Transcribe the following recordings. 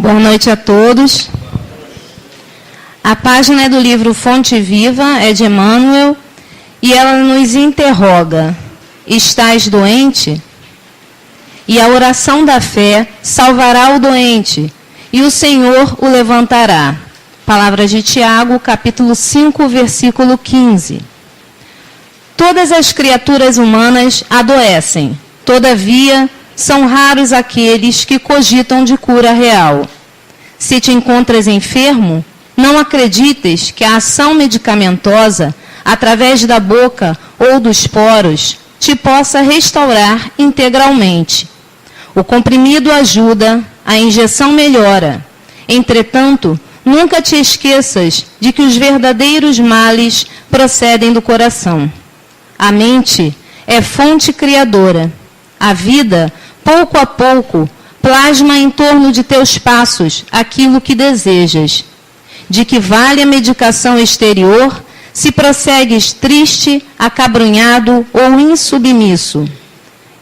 Boa noite a todos. A página é do livro Fonte Viva, é de Emmanuel, e ela nos interroga: estás doente? E a oração da fé salvará o doente, e o Senhor o levantará. Palavras de Tiago, capítulo 5, versículo 15. Todas as criaturas humanas adoecem, todavia, são raros aqueles que cogitam de cura real. Se te encontras enfermo, não acredites que a ação medicamentosa, através da boca ou dos poros, te possa restaurar integralmente. O comprimido ajuda, a injeção melhora. Entretanto, nunca te esqueças de que os verdadeiros males procedem do coração. A mente é fonte criadora. A vida, pouco a pouco, plasma em torno de teus passos aquilo que desejas. De que vale a medicação exterior se prossegues triste, acabrunhado ou insubmisso?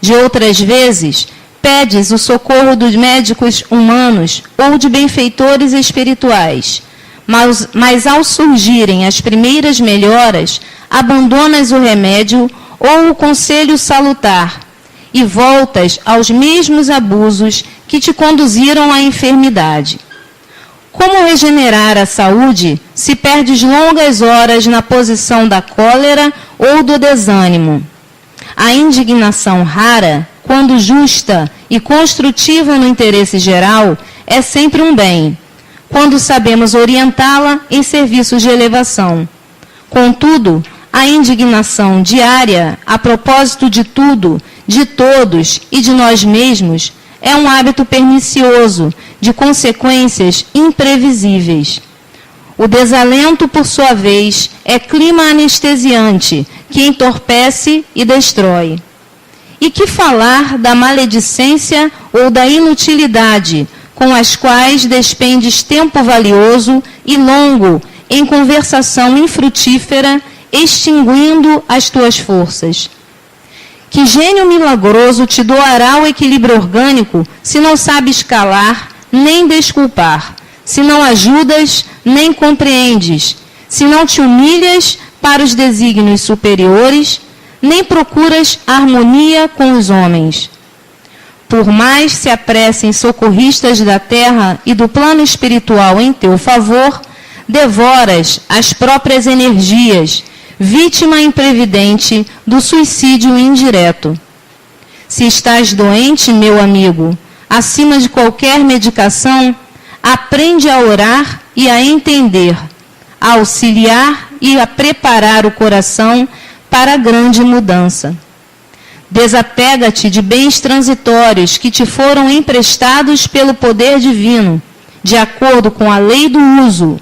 De outras vezes, pedes o socorro dos médicos humanos ou de benfeitores espirituais. Mas ao surgirem as primeiras melhoras, abandonas o remédio ou o conselho salutar e voltas aos mesmos abusos que te conduziram à enfermidade. Como regenerar a saúde se perdes longas horas na posição da cólera ou do desânimo? A indignação rara, quando justa e construtiva no interesse geral, é sempre um bem, quando sabemos orientá-la em serviços de elevação. Contudo, a indignação diária, a propósito de tudo, de todos e de nós mesmos, é um hábito pernicioso, de consequências imprevisíveis. O desalento, por sua vez, é clima anestesiante, que entorpece e destrói. E que falar da maledicência ou da inutilidade, com as quais despendes tempo valioso e longo em conversação infrutífera, extinguindo as tuas forças? Que gênio milagroso te doará o equilíbrio orgânico se não sabes calar nem desculpar, se não ajudas nem compreendes, se não te humilhas para os desígnios superiores, nem procuras harmonia com os homens? Por mais se apressem socorristas da terra e do plano espiritual em teu favor, devoras as próprias energias, vítima imprevidente do suicídio indireto. Se estás doente, meu amigo, acima de qualquer medicação, aprende a orar e a entender, a auxiliar e a preparar o coração para a grande mudança. Desapega-te de bens transitórios que te foram emprestados pelo poder divino, de acordo com a lei do uso,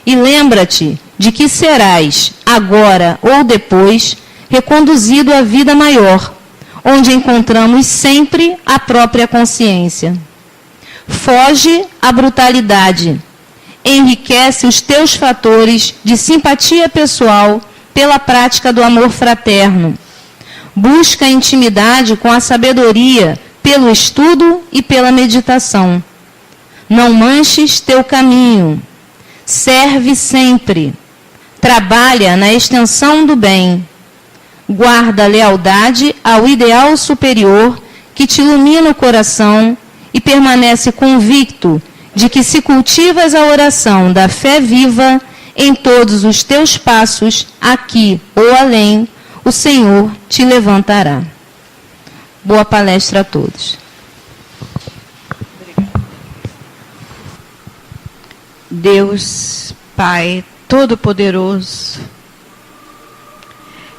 e lembra-te de que serás, agora ou depois, reconduzido à vida maior, onde encontramos sempre a própria consciência. Foge à brutalidade. Enriquece os teus fatores de simpatia pessoal pela prática do amor fraterno. Busca a intimidade com a sabedoria pelo estudo e pela meditação. Não manches teu caminho. Serve sempre. Trabalha na extensão do bem. Guarda a lealdade ao ideal superior que te ilumina o coração e permanece convicto de que se cultivas a oração da fé viva em todos os teus passos, aqui ou além, o Senhor te levantará. Boa palestra a todos. Deus, Pai Todo-Poderoso,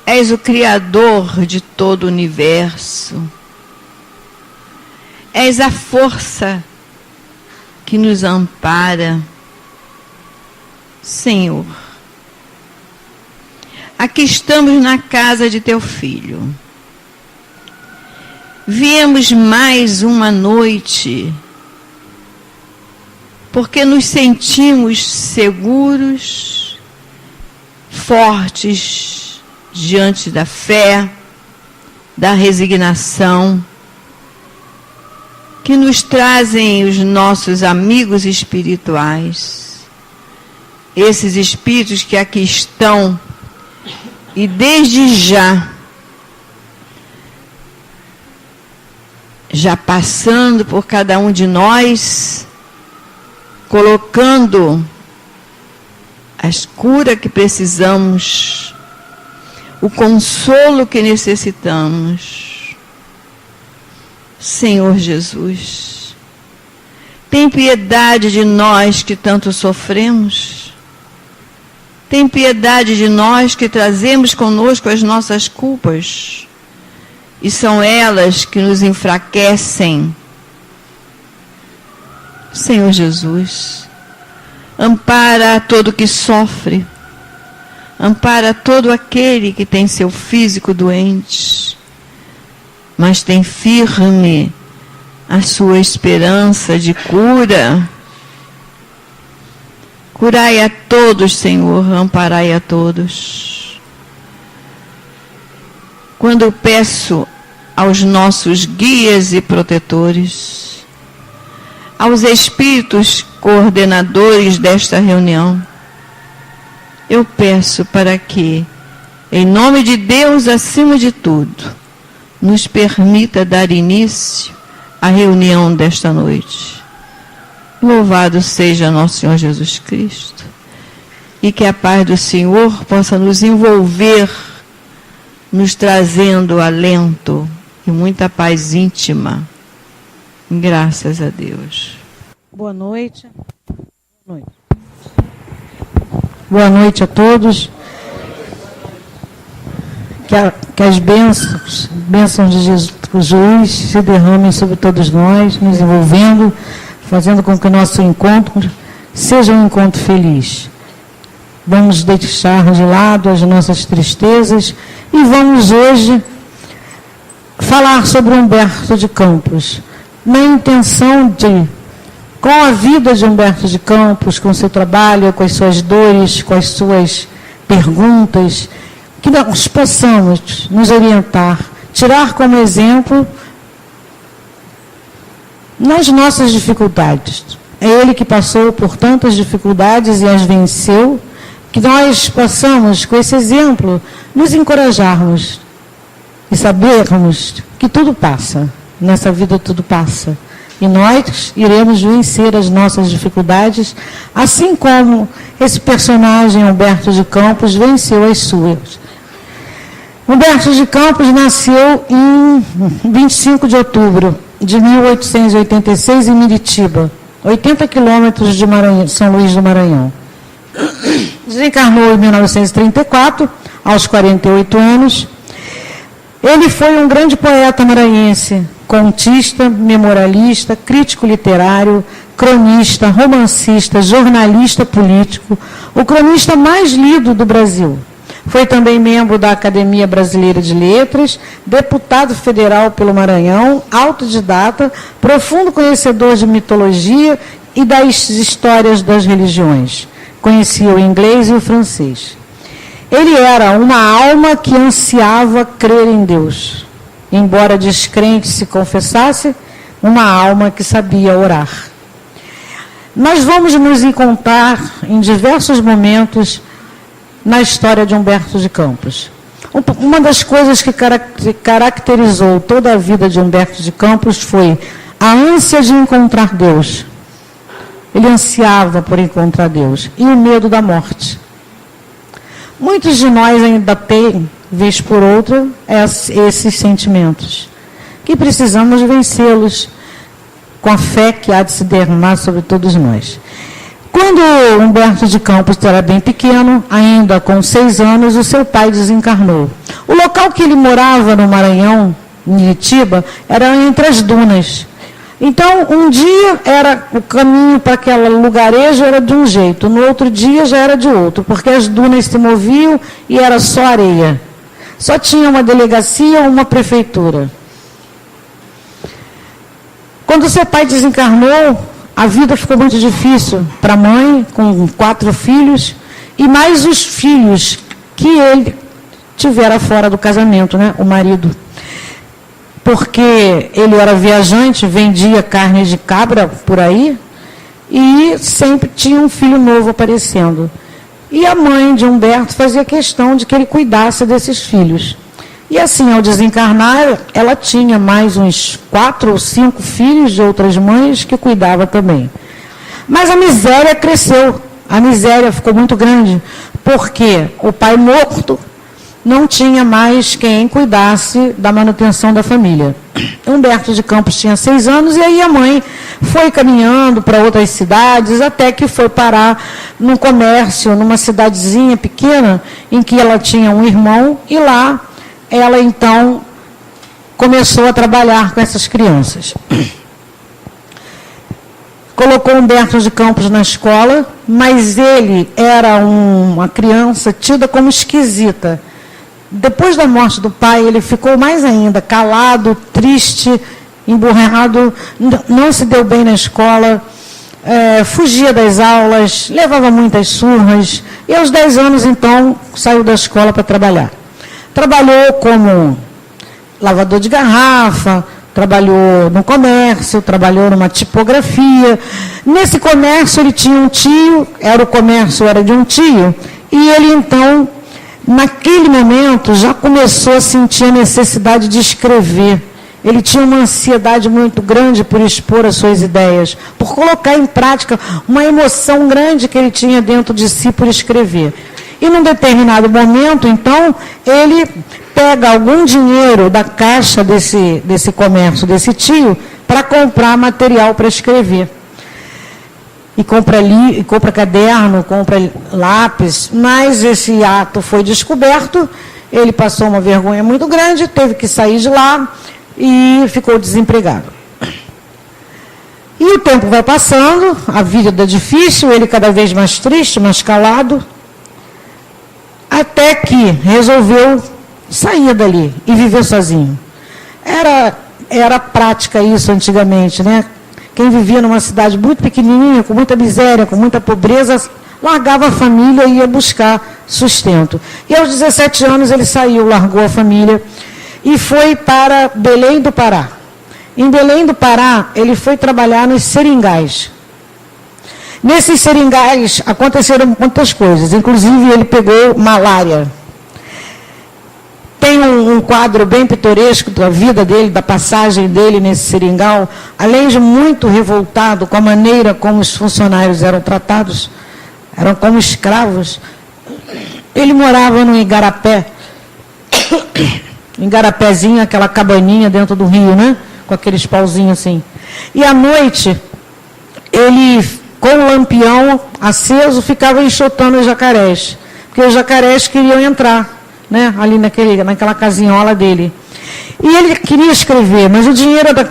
és o Criador de todo o universo, és a força que nos ampara. Senhor, aqui estamos na casa de teu Filho. Viemos mais uma noite, porque nos sentimos seguros, fortes diante da fé, da resignação, que nos trazem os nossos amigos espirituais, esses espíritos que aqui estão e desde já passando por cada um de nós, colocando as curas que precisamos, o consolo que necessitamos. Senhor Jesus, tem piedade de nós que tanto sofremos. Tem piedade de nós que trazemos conosco as nossas culpas. E são elas que nos enfraquecem. Senhor Jesus, ampara todo que sofre. Ampara todo aquele que tem seu físico doente, mas tem firme a sua esperança de cura. Curai a todos, Senhor, amparai a todos. Quando eu peço aos nossos guias e protetores, aos espíritos coordenadores desta reunião, eu peço para que, em nome de Deus acima de tudo, nos permita dar início à reunião desta noite. Louvado seja nosso Senhor Jesus Cristo, e que a paz do Senhor possa nos envolver, nos trazendo alento e muita paz íntima. Graças a Deus. Boa noite. Boa noite. Boa noite a todos. Que as bênçãos de Jesus se derramem sobre todos nós, nos envolvendo, fazendo com que o nosso encontro seja um encontro feliz. Vamos deixar de lado as nossas tristezas e vamos hoje falar sobre Humberto de Campos, na intenção de, com a vida de Humberto de Campos, com o seu trabalho, com as suas dores, com as suas perguntas, que nós possamos nos orientar, tirar como exemplo nas nossas dificuldades. É ele que passou por tantas dificuldades e as venceu, que nós possamos, com esse exemplo, nos encorajarmos e sabermos que tudo passa, nessa vida tudo passa. E nós iremos vencer as nossas dificuldades, assim como esse personagem, Humberto de Campos, venceu as suas. Humberto de Campos nasceu em 25 de outubro de 1886 em Miritiba, 80 quilômetros de São Luís do Maranhão. Desencarnou em 1934, aos 48 anos. Ele foi um grande poeta maranhense, contista, memorialista, crítico literário, cronista, romancista, jornalista político, o cronista mais lido do Brasil. Foi também membro da Academia Brasileira de Letras, deputado federal pelo Maranhão, autodidata, profundo conhecedor de mitologia e das histórias das religiões. Conhecia o inglês e o francês. Ele era uma alma que ansiava crer em Deus. Embora descrente se confessasse, uma alma que sabia orar. Nós vamos nos encontrar em diversos momentos na história de Humberto de Campos. Uma das coisas que caracterizou toda a vida de Humberto de Campos foi a ânsia de encontrar Deus. Ele ansiava por encontrar Deus. E o medo da morte. Muitos de nós ainda têm, vez por outra, esses sentimentos, que precisamos vencê-los com a fé que há de se derramar sobre todos nós. Quando Humberto de Campos era bem pequeno, ainda com 6 anos, o seu pai desencarnou. O local que ele morava no Maranhão, em Miritiba, era entre as dunas. Então, um dia era o caminho para aquele lugarejo era de um jeito, no outro dia já era de outro, porque as dunas se moviam e era só areia. Só tinha uma delegacia ou uma prefeitura. Quando seu pai desencarnou, a vida ficou muito difícil para a mãe, com 4 filhos, e mais os filhos que ele tivera fora do casamento, né, o marido. porque ele era viajante, vendia carne de cabra por aí, e sempre tinha um filho novo aparecendo. E a mãe de Humberto fazia questão de que ele cuidasse desses filhos. E assim, ao desencarnar, ela tinha mais uns 4 ou 5 filhos de outras mães que cuidava também. Mas a miséria cresceu, a miséria ficou muito grande, porque o pai morto não tinha mais quem cuidasse da manutenção da família. Humberto de Campos tinha 6 anos, e aí a mãe foi caminhando para outras cidades, até que foi parar num comércio, numa cidadezinha pequena, em que ela tinha um irmão, e lá ela então começou a trabalhar com essas crianças. Colocou Humberto de Campos na escola, mas ele era uma criança tida como esquisita. Depois da morte do pai, ele ficou mais ainda calado, triste, emburrado, não se deu bem na escola, fugia das aulas, levava muitas surras, e aos 10 anos, então, saiu da escola para trabalhar. Trabalhou como lavador de garrafa, trabalhou no comércio, trabalhou numa tipografia. Nesse comércio ele tinha um tio, o comércio era de um tio, e ele então, naquele momento, já começou a sentir a necessidade de escrever. Ele tinha uma ansiedade muito grande por expor as suas ideias, por colocar em prática uma emoção grande que ele tinha dentro de si por escrever. E num determinado momento, então, ele pega algum dinheiro da caixa desse comércio, desse tio, para comprar material para escrever. E compra caderno, compra lápis, mas esse ato foi descoberto, ele passou uma vergonha muito grande, teve que sair de lá e ficou desempregado. E o tempo vai passando, a vida é difícil, ele cada vez mais triste, mais calado, até que resolveu sair dali e viver sozinho. Era prática isso antigamente, né? Quem vivia numa cidade muito pequenininha, com muita miséria, com muita pobreza, largava a família e ia buscar sustento. E aos 17 anos ele saiu, largou a família e foi para Belém do Pará. Em Belém do Pará, ele foi trabalhar nos seringais. Nesses seringais aconteceram muitas coisas, inclusive ele pegou malária. Tem um quadro bem pitoresco da vida dele, da passagem dele nesse seringal, além de muito revoltado com a maneira como os funcionários eram tratados, eram como escravos. Ele morava no Igarapé, Igarapézinho, aquela cabaninha dentro do rio, né? Com aqueles pauzinhos assim. E à noite, ele, com o lampião aceso, ficava enxotando os jacarés, porque os jacarés queriam entrar, né, ali naquela casinhola dele. E ele queria escrever, mas o dinheiro era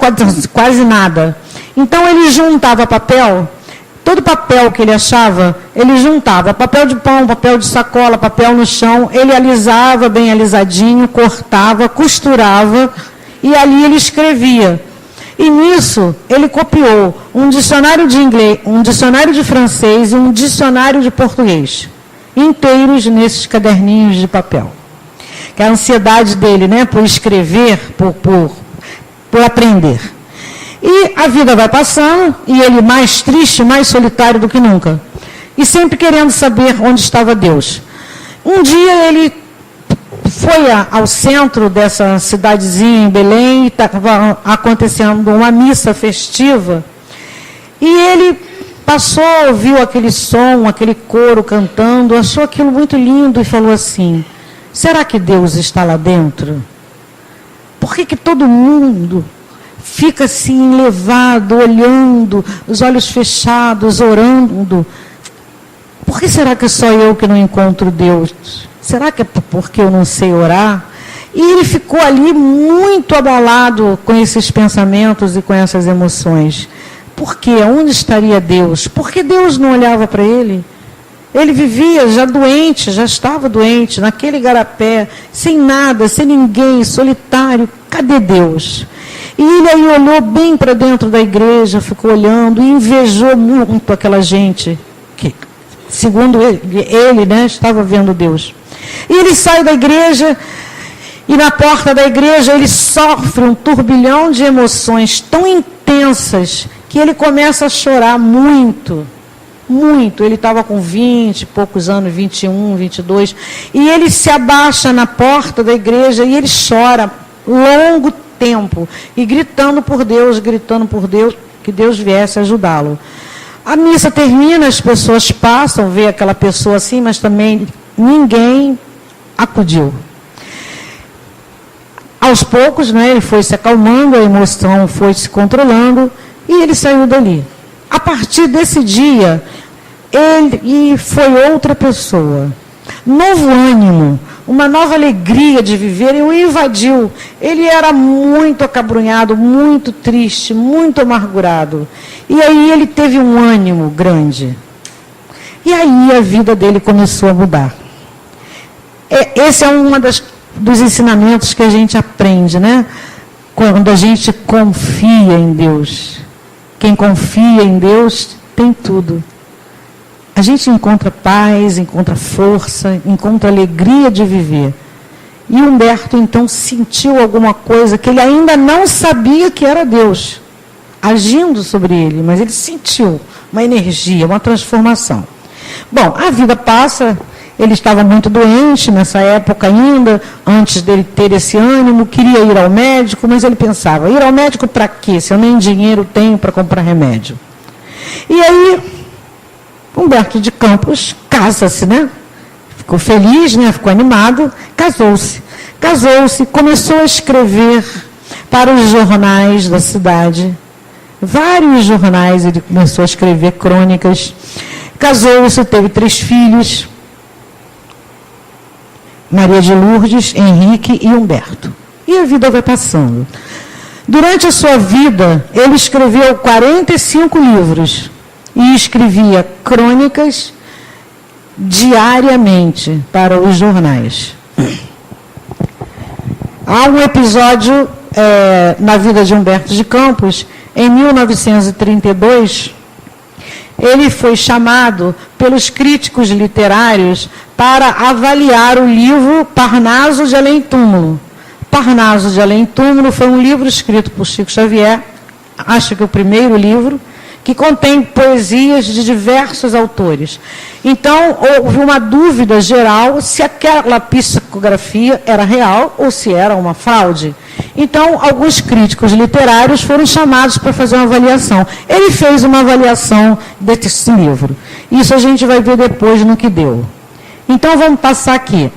quase nada. Então ele juntava papel, todo papel que ele achava, ele juntava papel de pão, papel de sacola, papel no chão, ele alisava bem alisadinho, cortava, costurava, e ali ele escrevia. E nisso ele copiou um dicionário de inglês, um dicionário de francês e um dicionário de português, inteiros nesses caderninhos de papel. Que é a ansiedade dele, né, por escrever, por aprender. E a vida vai passando, e ele mais triste, mais solitário do que nunca. E sempre querendo saber onde estava Deus. Um dia ele foi ao centro dessa cidadezinha em Belém, e estava acontecendo uma missa festiva, e ele passou, ouviu aquele som, aquele coro cantando, achou aquilo muito lindo e falou assim: será que Deus está lá dentro? Por que todo mundo fica assim levado, olhando, os olhos fechados, orando? Por que será que só eu que não encontro Deus? Será que é porque eu não sei orar? E ele ficou ali muito abalado com esses pensamentos e com essas emoções. Por quê? Onde estaria Deus? Por que Deus não olhava para ele? Ele vivia já doente, já estava doente, naquele igarapé, sem nada, sem ninguém, solitário. Cadê Deus? E ele aí olhou bem para dentro da igreja, ficou olhando e invejou muito aquela gente que, segundo ele, né, estava vendo Deus. E ele sai da igreja E na porta da igreja ele sofre um turbilhão de emoções tão intensas que ele começa a chorar muito, muito. Ele estava com 20 e poucos anos, 21, 22, e ele se abaixa na porta da igreja e ele chora longo tempo, e gritando por Deus, que Deus viesse ajudá-lo. A missa termina, as pessoas passam, vê aquela pessoa assim, mas também ninguém acudiu. Aos poucos, né, ele foi se acalmando, a emoção foi se controlando e ele saiu dali. A partir desse dia, ele foi outra pessoa. Novo ânimo, uma nova alegria de viver e o invadiu. Ele era muito acabrunhado, muito triste, muito amargurado. E aí ele teve um ânimo grande. E aí a vida dele começou a mudar. Esse é dos ensinamentos que a gente aprende, né? Quando a gente confia em Deus. Quem confia em Deus tem tudo. A gente encontra paz, encontra força, encontra alegria de viver. E Humberto, então, sentiu alguma coisa que ele ainda não sabia que era Deus agindo sobre ele, mas ele sentiu uma energia, uma transformação. Bom, a vida passa, ele estava muito doente nessa época ainda, antes dele ter esse ânimo, queria ir ao médico, mas ele pensava, ir ao médico para quê? Se eu nem dinheiro tenho para comprar remédio. E aí, Humberto de Campos casa-se, né? Ficou feliz, né? Ficou animado, casou-se. Casou-se, começou a escrever para os jornais da cidade. Vários jornais, ele começou a escrever crônicas. Casou-se, teve 3 filhos. Maria de Lourdes, Henrique e Humberto. E a vida vai passando. Durante a sua vida, ele escreveu 45 livros. E escrevia crônicas diariamente para os jornais. Há um episódio na vida de Humberto de Campos, em 1932, ele foi chamado pelos críticos literários para avaliar o livro Parnaso de Além-Túmulo. Parnaso de Além-Túmulo foi um livro escrito por Chico Xavier, acho que o primeiro livro, que contém poesias de diversos autores. Então, houve uma dúvida geral se aquela psicografia era real ou se era uma fraude. Então, alguns críticos literários foram chamados para fazer uma avaliação. Ele fez uma avaliação desse livro. Isso a gente vai ver depois no que deu. Então, vamos passar aqui.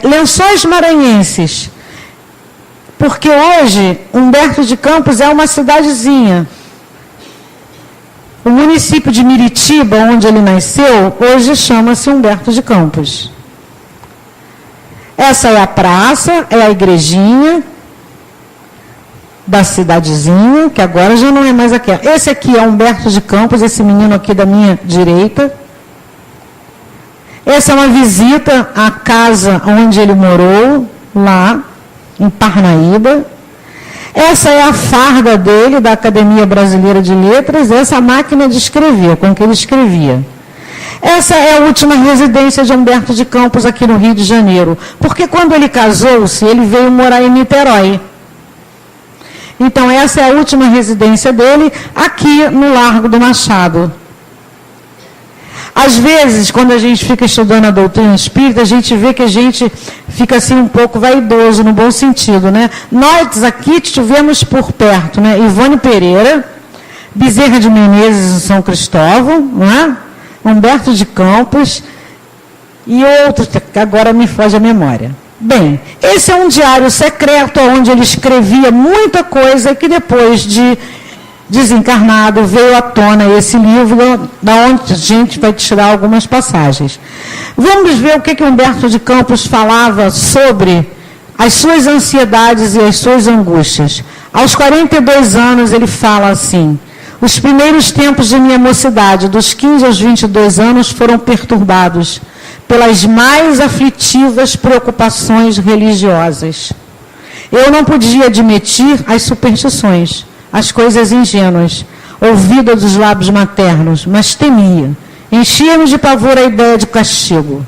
Lençóis Maranhenses. Porque hoje, Humberto de Campos é uma cidadezinha. O município de Miritiba, onde ele nasceu, hoje chama-se Humberto de Campos. Essa é a praça, é a igrejinha da cidadezinha, que agora já não é mais aquela. Esse aqui é Humberto de Campos, esse menino aqui da minha direita. Essa é uma visita à casa onde ele morou, lá em Parnaíba. Essa é a farda dele, da Academia Brasileira de Letras, essa máquina de escrever, com que ele escrevia. Essa é a última residência de Humberto de Campos aqui no Rio de Janeiro, porque quando ele casou-se, ele veio morar em Niterói. Então, essa é a última residência dele, aqui no Largo do Machado. Às vezes, quando a gente fica estudando a doutrina espírita, a gente vê que a gente fica assim um pouco vaidoso, no bom sentido, né? Nós aqui tivemos por perto, né? Ivone Pereira, Bezerra de Menezes em São Cristóvão, não é? Humberto de Campos e outros, que agora me foge a memória. Bem, esse é um diário secreto onde ele escrevia muita coisa que depois de desencarnado veio à tona esse livro, da onde a gente vai tirar algumas passagens. Vamos ver o que Humberto de Campos falava sobre as suas ansiedades e as suas angústias. Aos 42 anos ele fala assim: os primeiros tempos de minha mocidade, dos 15 aos 22 anos, foram perturbados pelas mais aflitivas preocupações religiosas. Eu não podia admitir as superstições, as coisas ingênuas, ouvida dos lábios maternos, mas temia. Enchia-me de pavor a ideia de castigo.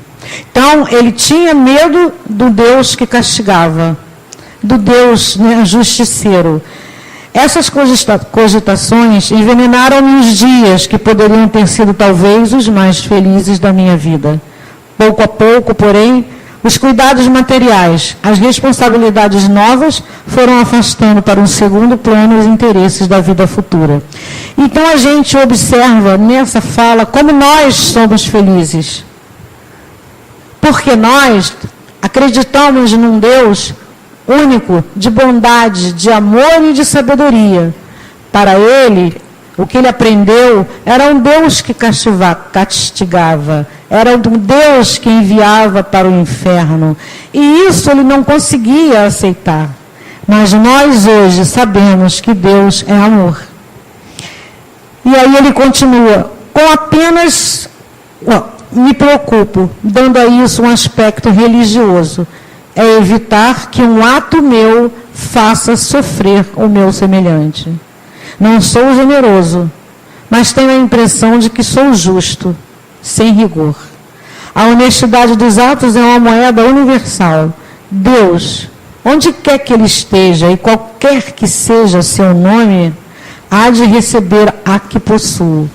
Então, ele tinha medo do Deus que castigava, do Deus, né, justiceiro. Essas cogitações envenenaram os dias que poderiam ter sido talvez os mais felizes da minha vida. Pouco a pouco, porém, os cuidados materiais, as responsabilidades novas foram afastando para um segundo plano os interesses da vida futura. Então a gente observa nessa fala como nós somos felizes. Porque nós acreditamos num Deus único, de bondade, de amor e de sabedoria. Para ele, o que ele aprendeu era um Deus que castigava, era um Deus que enviava para o inferno. E isso ele não conseguia aceitar. Mas nós hoje sabemos que Deus é amor. E aí ele continua, com apenas, me preocupo, dando a isso um aspecto religioso, é evitar que um ato meu faça sofrer o meu semelhante. Não sou generoso, mas tenho a impressão de que sou justo, sem rigor. A honestidade dos atos é uma moeda universal. Deus, onde quer que ele esteja e qualquer que seja seu nome, há de receber a que possuo.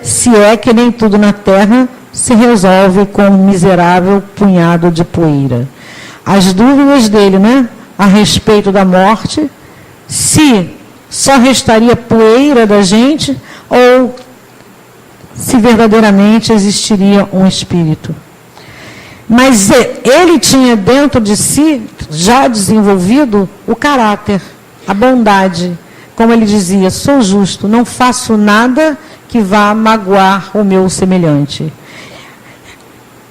Se é que nem tudo na terra se resolve com um miserável punhado de poeira. As dúvidas dele, né, a respeito da morte, se só restaria poeira da gente ou se verdadeiramente existiria um espírito. Mas ele tinha dentro de si, já desenvolvido, o caráter, a bondade. Como ele dizia, sou justo, não faço nada que vá magoar o meu semelhante.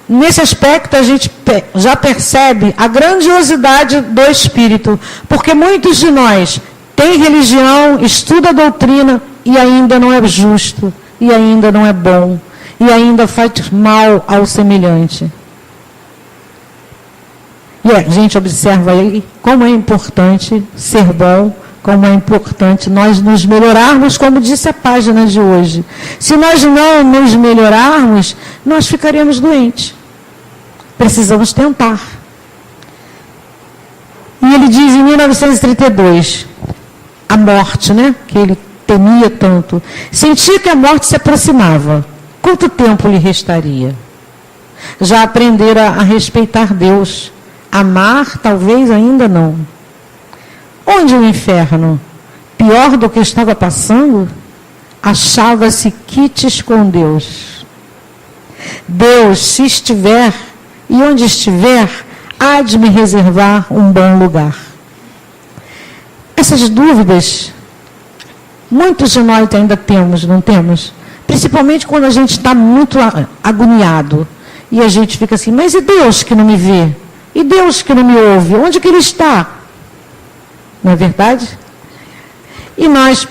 Nesse aspecto, a gente já percebe a grandiosidade do espírito, porque muitos de nós têm religião, estudam a doutrina e ainda não é justo, e ainda não é bom, e ainda faz mal ao semelhante. E a gente observa aí como é importante ser bom, como é importante nós nos melhorarmos, como disse a página de hoje. Se nós não nos melhorarmos, nós ficaremos doentes. Precisamos tentar. E ele diz em 1932, a morte, né, que ele temia tanto, sentia que a morte se aproximava. Quanto tempo lhe restaria? Já aprendera a respeitar Deus. Amar, talvez ainda não. Onde o inferno? Pior do que estava passando? Achava-se quites com Deus. Deus, se estiver, e onde estiver, há de me reservar um bom lugar. Essas dúvidas, muitos de nós ainda temos, não temos? Principalmente quando a gente está muito agoniado. E a gente fica assim, mas e Deus que não me vê? E Deus que não me ouve? Onde que Ele está? Não é verdade? E nós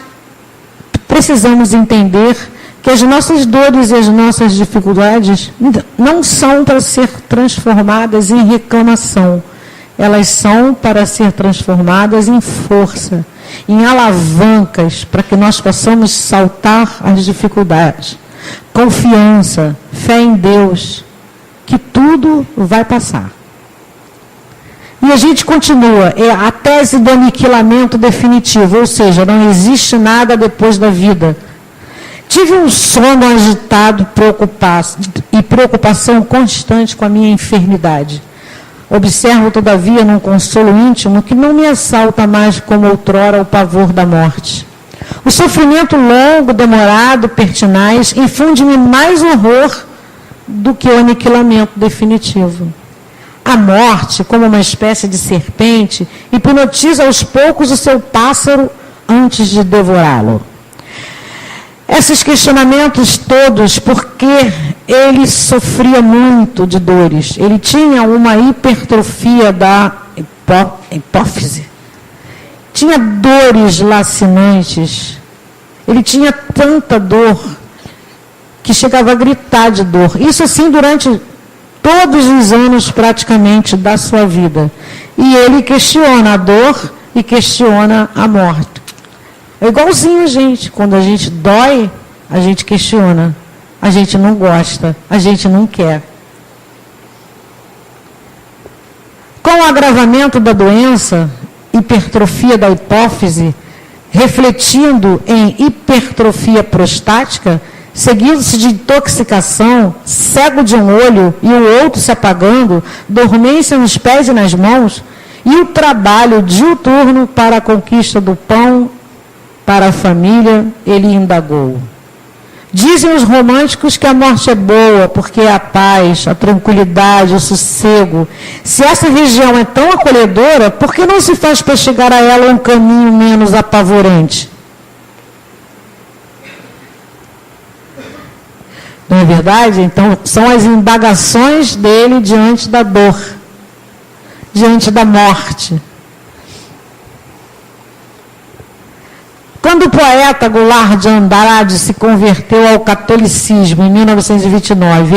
precisamos entender que as nossas dores e as nossas dificuldades não são para ser transformadas em reclamação. Elas são para ser transformadas em força, em alavancas, para que nós possamos saltar as dificuldades. Confiança, fé em Deus, que tudo vai passar. E a gente continua, é a tese do aniquilamento definitivo, ou seja, não existe nada depois da vida. Tive um sono agitado e preocupação constante com a minha enfermidade. Observo, todavia, num consolo íntimo, que não me assalta mais como outrora o pavor da morte. O sofrimento longo, demorado, pertinaz, infunde-me mais horror do que o aniquilamento definitivo. A morte, como uma espécie de serpente, hipnotiza aos poucos o seu pássaro antes de devorá-lo. Esses questionamentos todos, porque ele sofria muito de dores. Ele tinha uma hipertrofia da hipófise. Tinha dores lacinantes. Ele tinha tanta dor que chegava a gritar de dor. Isso assim durante todos os anos praticamente da sua vida. E ele questiona a dor e questiona a morte. É igualzinho a gente. Quando a gente dói, a gente questiona. A gente não gosta, a gente não quer. com o agravamento da doença, hipertrofia da hipófise, refletindo em hipertrofia prostática, seguindo-se de intoxicação, cego de um olho e o outro se apagando, dormência nos pés e nas mãos, e o trabalho diuturno para a conquista do pão para a família, ele indagou. Dizem os românticos que a morte é boa, porque é a paz, a tranquilidade, o sossego. Se essa região é tão acolhedora, por que não se faz para chegar a ela um caminho menos apavorante? Não é verdade? Então, são as indagações dele diante da dor, diante da morte. Quando o poeta Goulart de Andrade se converteu ao catolicismo em 1929,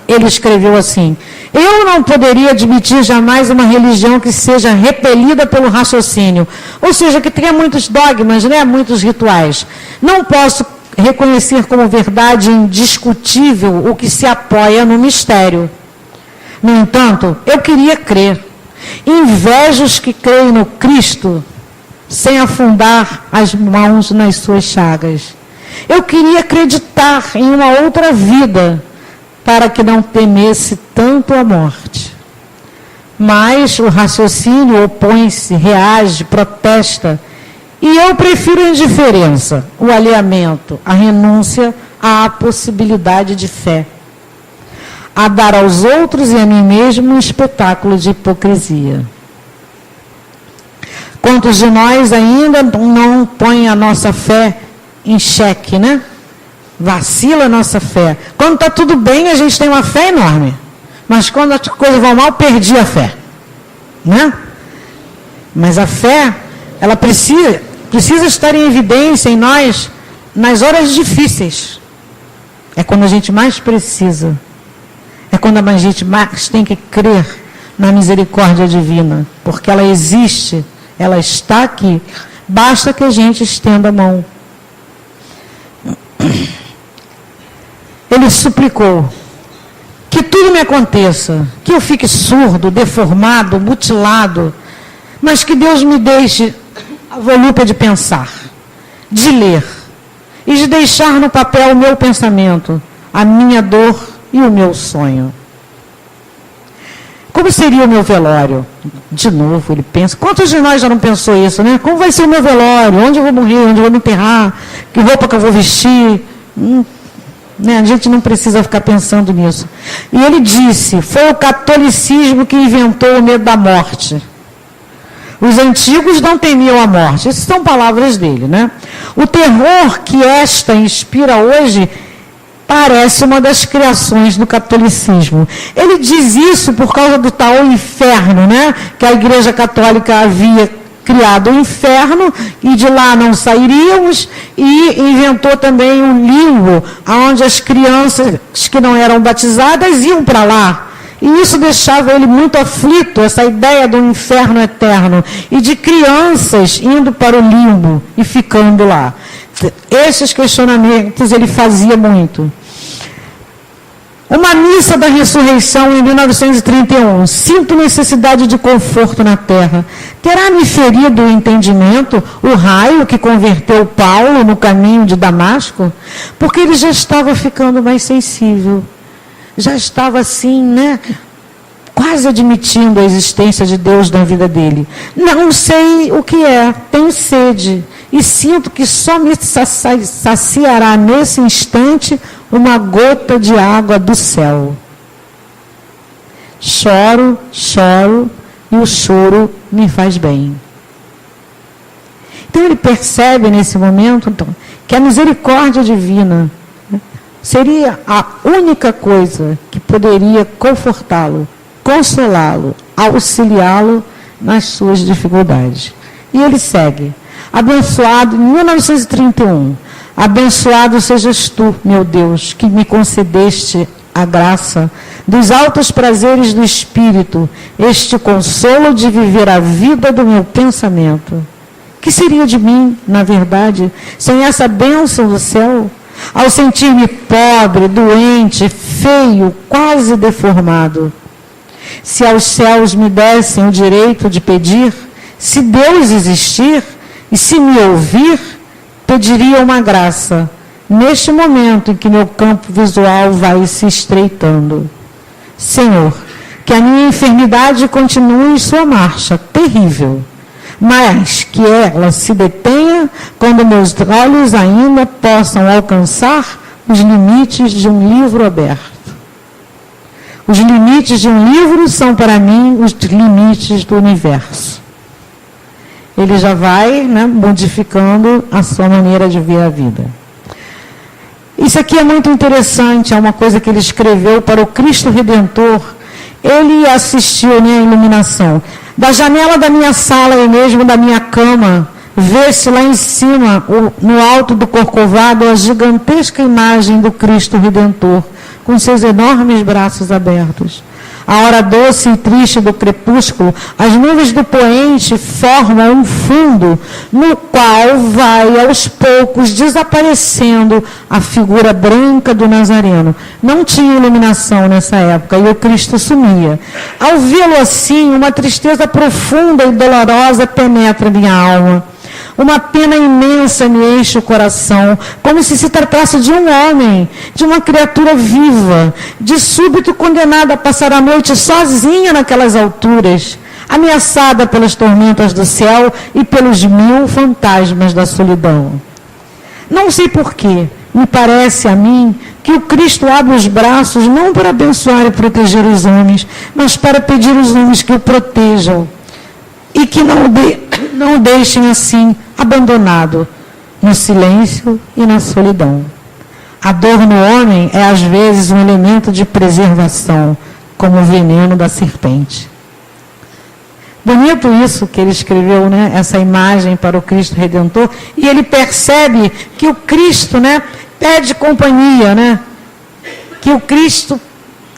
ele escreveu assim: eu não poderia admitir jamais uma religião que seja repelida pelo raciocínio, ou seja, que tenha muitos dogmas, né, muitos rituais. Não posso reconhecer como verdade indiscutível o que se apoia no mistério. No entanto, eu queria crer. Invejo os que creem no Cristo sem afundar as mãos nas suas chagas. Eu queria acreditar em uma outra vida para que não temesse tanto a morte. Mas o raciocínio opõe-se, reage, protesta. E eu prefiro a indiferença, o alheamento, a renúncia à possibilidade de fé, a dar aos outros e a mim mesmo um espetáculo de hipocrisia. Quantos de nós ainda não põem a nossa fé em xeque, né? Vacila a nossa fé. Quando está tudo bem, a gente tem uma fé enorme. Mas quando as coisas vão mal, perdi a fé. Né? Mas a fé, ela precisa estar em evidência em nós nas horas difíceis. É quando a gente mais precisa. É quando a gente mais tem que crer na misericórdia divina. Porque ela existe. Ela está aqui. Basta que a gente estenda a mão. Ele suplicou que tudo me aconteça, que eu fique surdo, deformado, mutilado, mas que Deus me deixe a volúpia de pensar, de ler e de deixar no papel o meu pensamento, a minha dor e o meu sonho. Como seria o meu velório? De novo, ele pensa. Quantos de nós já não pensou isso, né? Como vai ser o meu velório? Onde eu vou morrer? Onde eu vou me enterrar? Que roupa que eu vou vestir? Né? A gente não precisa ficar pensando nisso. E ele disse, foi o catolicismo que inventou o medo da morte. Os antigos não temiam a morte. Essas são palavras dele, né? O terror que esta inspira hoje parece uma das criações do catolicismo. Ele diz isso por causa do tal inferno, né? Que a Igreja Católica havia criado o inferno e de lá não sairíamos, e inventou também o limbo, onde as crianças que não eram batizadas iam para lá. E isso deixava ele muito aflito, essa ideia do inferno eterno, e de crianças indo para o limbo e ficando lá. Esses questionamentos ele fazia muito. Uma missa da ressurreição em 1931. Sinto necessidade de conforto na terra. Terá me ferido o entendimento o raio que converteu Paulo no caminho de Damasco? Porque ele já estava ficando mais sensível. Já estava assim, né? Quase admitindo a existência de Deus na vida dele. Não sei o que é, tenho sede. E sinto que só me saciará nesse instante uma gota de água do céu. Choro, choro, e o choro me faz bem. Então ele percebe nesse momento que a misericórdia divina seria a única coisa que poderia confortá-lo, consolá-lo, auxiliá-lo nas suas dificuldades. E ele segue. Abençoado, em 1931, abençoado sejas tu, meu Deus, que me concedeste a graça dos altos prazeres do Espírito, este consolo de viver a vida do meu pensamento. Que seria de mim, na verdade, sem essa bênção do céu? Ao sentir-me pobre, doente, feio, quase deformado. Se aos céus me dessem o direito de pedir, se Deus existir e se me ouvir, pediria uma graça, neste momento em que meu campo visual vai se estreitando. Senhor, que a minha enfermidade continue em sua marcha terrível, mas que ela se detenha quando meus olhos ainda possam alcançar os limites de um livro aberto. Os limites de um livro são para mim os limites do universo. Ele já vai, né, modificando a sua maneira de ver a vida. Isso aqui é muito interessante, é uma coisa que ele escreveu para o Cristo Redentor. Ele assistiu, né, à iluminação. Da janela da minha sala e mesmo da minha cama, vê-se lá em cima, no alto do Corcovado, a gigantesca imagem do Cristo Redentor, com seus enormes braços abertos. A hora doce e triste do crepúsculo, as nuvens do poente formam um fundo no qual vai aos poucos desaparecendo a figura branca do Nazareno. Não tinha iluminação nessa época e o Cristo sumia. Ao vê-lo assim, uma tristeza profunda e dolorosa penetra minha alma. Uma pena imensa me enche o coração, como se tratasse de um homem, de uma criatura viva, de súbito condenada a passar a noite sozinha naquelas alturas, ameaçada pelas tormentas do céu e pelos 1000 fantasmas da solidão. Não sei porquê, me parece a mim que o Cristo abre os braços não para abençoar e proteger os homens, mas para pedir aos homens que o protejam e que não o deixem assim, abandonado no silêncio e na solidão. A dor no homem é às vezes um elemento de preservação, como o veneno da serpente. Bonito isso que ele escreveu, né? Essa imagem para o Cristo Redentor, e ele percebe que o Cristo, né, pede companhia, né? Que o Cristo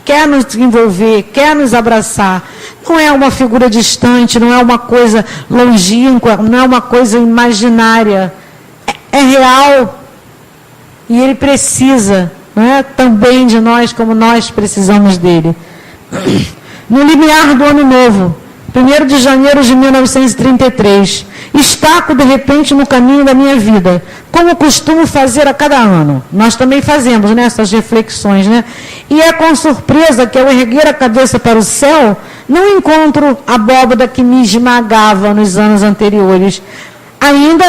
quer nos envolver, quer nos abraçar. Não é uma figura distante, não é uma coisa longínqua, não é uma coisa imaginária. É real. E ele precisa, não é, também de nós, como nós precisamos dele. No limiar do Ano Novo, 1º de janeiro de 1933, estaco de repente no caminho da minha vida, como costumo fazer a cada ano. Nós também fazemos, né, essas reflexões, né? E é com surpresa que, ao erguer a cabeça para o céu, não encontro a abóbada que me esmagava nos anos anteriores. Ainda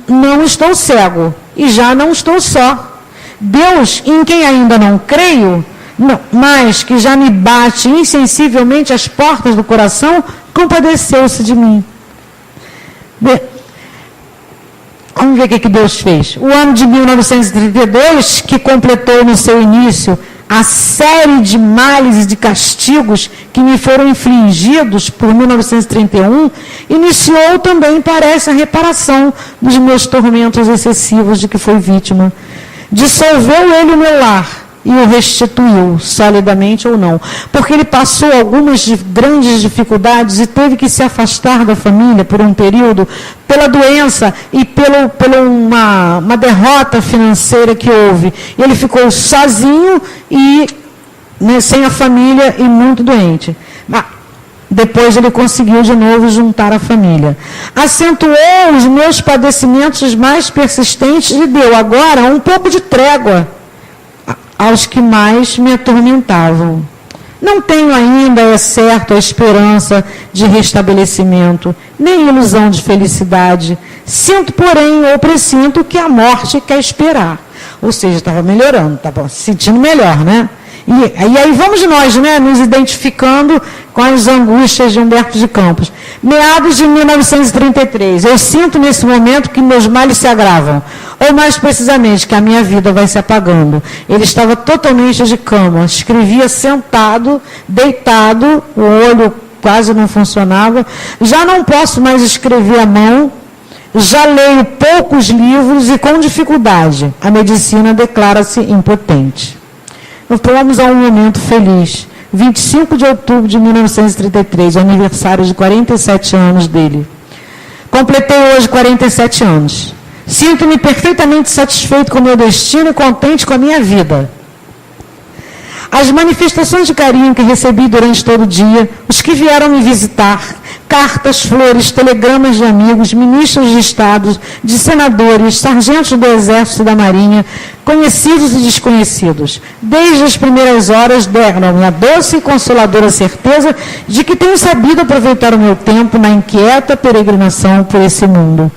não estou cego e já não estou só. Deus, em quem ainda não creio, mas que já me bate insensivelmente às portas do coração, compadeceu-se de mim. Vamos ver o que Deus fez. O ano de 1932, que completou no seu início a série de males e de castigos que me foram infligidos por 1931, iniciou também, parece, a reparação dos meus tormentos excessivos de que fui vítima. Dissolveu ele o meu lar e o restituiu, solidamente ou não, porque ele passou algumas grandes dificuldades e teve que se afastar da família por um período, pela doença e pela uma derrota financeira que houve. Ele ficou sozinho e, né, sem a família e muito doente. Depois ele conseguiu de novo juntar a família. Acentuou os meus padecimentos mais persistentes e deu agora um pouco de trégua aos que mais me atormentavam. Não tenho ainda, é certo, a esperança de restabelecimento, nem ilusão de felicidade. Sinto, porém, ou pressinto que a morte quer esperar. Ou seja, estava melhorando, estava se sentindo melhor, né? E aí vamos nós, né, nos identificando com as angústias de Humberto de Campos. Meados de 1933, eu sinto nesse momento que meus males se agravam, ou mais precisamente, que a minha vida vai se apagando. Ele estava totalmente de cama, escrevia sentado, deitado, o olho quase não funcionava. Já não posso mais escrever à mão, já leio poucos livros e com dificuldade. A medicina declara-se impotente. Vamos a um momento feliz. 25 de outubro de 1933, aniversário de 47 anos dele. Completei hoje 47 anos. Sinto-me perfeitamente satisfeito com o meu destino e contente com a minha vida. As manifestações de carinho que recebi durante todo o dia, os que vieram me visitar, cartas, flores, telegramas de amigos, ministros de Estado, de senadores, sargentos do Exército e da Marinha, conhecidos e desconhecidos, desde as primeiras horas deram-me a doce e consoladora certeza de que tenho sabido aproveitar o meu tempo na inquieta peregrinação por esse mundo.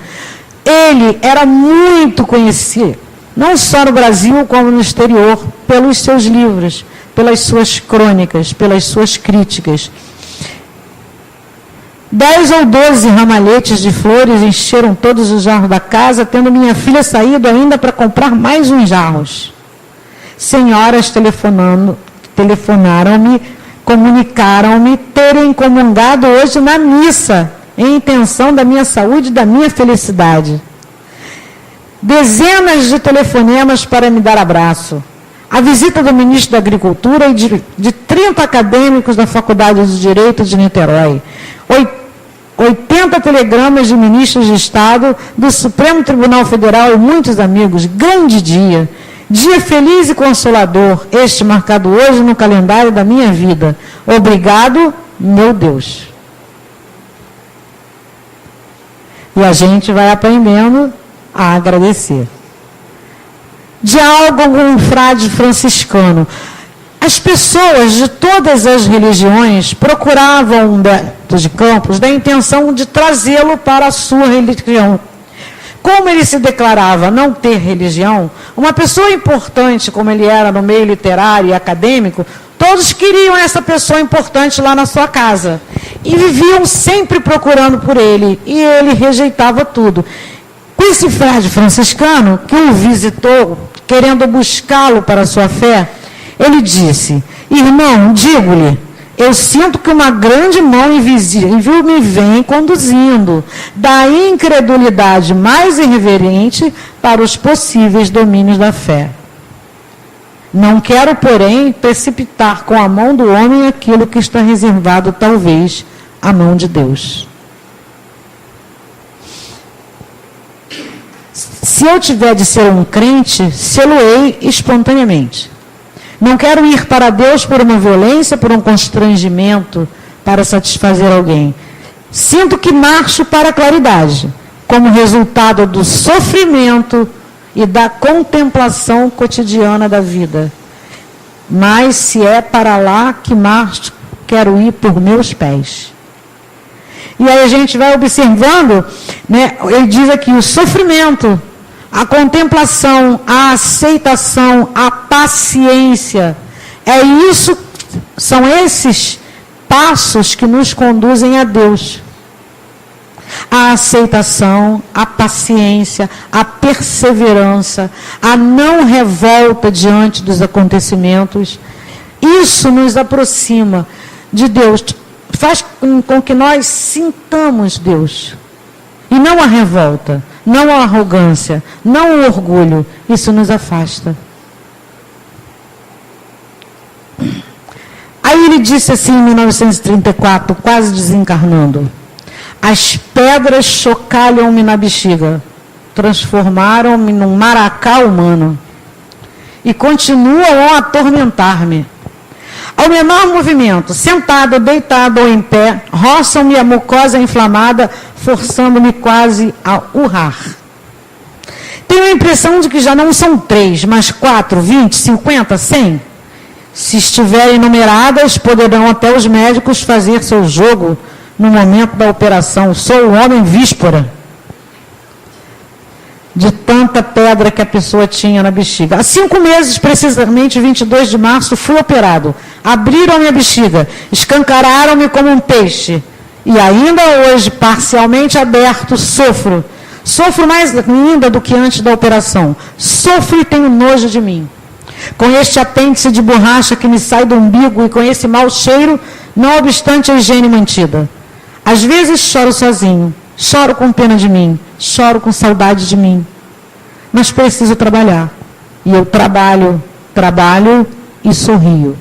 Ele era muito conhecido, não só no Brasil como no exterior, pelos seus livros, pelas suas crônicas, pelas suas críticas. 10 ou 12 ramalhetes de flores encheram todos os jarros da casa, tendo minha filha saído ainda para comprar mais uns jarros. Senhoras telefonaram-me, comunicaram-me terem comungado hoje na missa, em intenção da minha saúde e da minha felicidade. Dezenas de telefonemas para me dar abraço. A visita do ministro da Agricultura e de 30 acadêmicos da Faculdade de Direito de Niterói. 80 telegramas de ministros de Estado do Supremo Tribunal Federal e muitos amigos. Grande dia. Dia feliz e consolador, este marcado hoje no calendário da minha vida. Obrigado, meu Deus. E a gente vai aprendendo a agradecer. Diálogo com um frade franciscano. As pessoas de todas as religiões procuravam Humberto de Campos da intenção de trazê-lo para a sua religião. Como ele se declarava não ter religião, uma pessoa importante como ele era no meio literário e acadêmico, todos queriam essa pessoa importante lá na sua casa. E viviam sempre procurando por ele, e ele rejeitava tudo. Com esse frade franciscano, que o visitou, querendo buscá-lo para a sua fé, ele disse: irmão, digo-lhe, eu sinto que uma grande mão invisível me vem conduzindo da incredulidade mais irreverente para os possíveis domínios da fé. Não quero, porém, precipitar com a mão do homem aquilo que está reservado, talvez, à mão de Deus. Se eu tiver de ser um crente, sê-lo-ei espontaneamente. Não quero ir para Deus por uma violência, por um constrangimento, para satisfazer alguém. Sinto que marcho para a claridade, como resultado do sofrimento e da contemplação cotidiana da vida. Mas se é para lá que marcho, quero ir por meus pés. E aí a gente vai observando, né, ele diz aqui, o sofrimento, a contemplação, a aceitação, a paciência. São esses passos que nos conduzem a Deus. A aceitação, a paciência, a perseverança, a não revolta diante dos acontecimentos. Isso nos aproxima de Deus, faz com que nós sintamos Deus. E não a revolta, não a arrogância, não o orgulho. Isso nos afasta. Aí ele disse assim em 1934, quase desencarnando: as pedras chocalham-me na bexiga, transformaram-me num maracá humano e continuam a atormentar-me. Ao menor movimento, sentado, deitado ou em pé, roçam-me a mucosa inflamada, forçando-me quase a urrar. Tenho a impressão de que já não são 3, mas 4, 20, 50, 100. Se estiverem numeradas, poderão até os médicos fazer seu jogo no momento da operação. Sou um homem víspora. De tanta pedra que a pessoa tinha na bexiga. Há 5 meses, precisamente 22 de março, fui operado. Abriram a minha bexiga, escancararam-me como um peixe. E ainda hoje, parcialmente aberto, sofro. Sofro mais ainda do que antes da operação. Sofro e tenho nojo de mim. Com este apêndice de borracha que me sai do umbigo e com esse mau cheiro, não obstante a higiene mantida. Às vezes choro sozinho, choro com pena de mim, choro com saudade de mim. Mas preciso trabalhar. E eu trabalho e sorrio.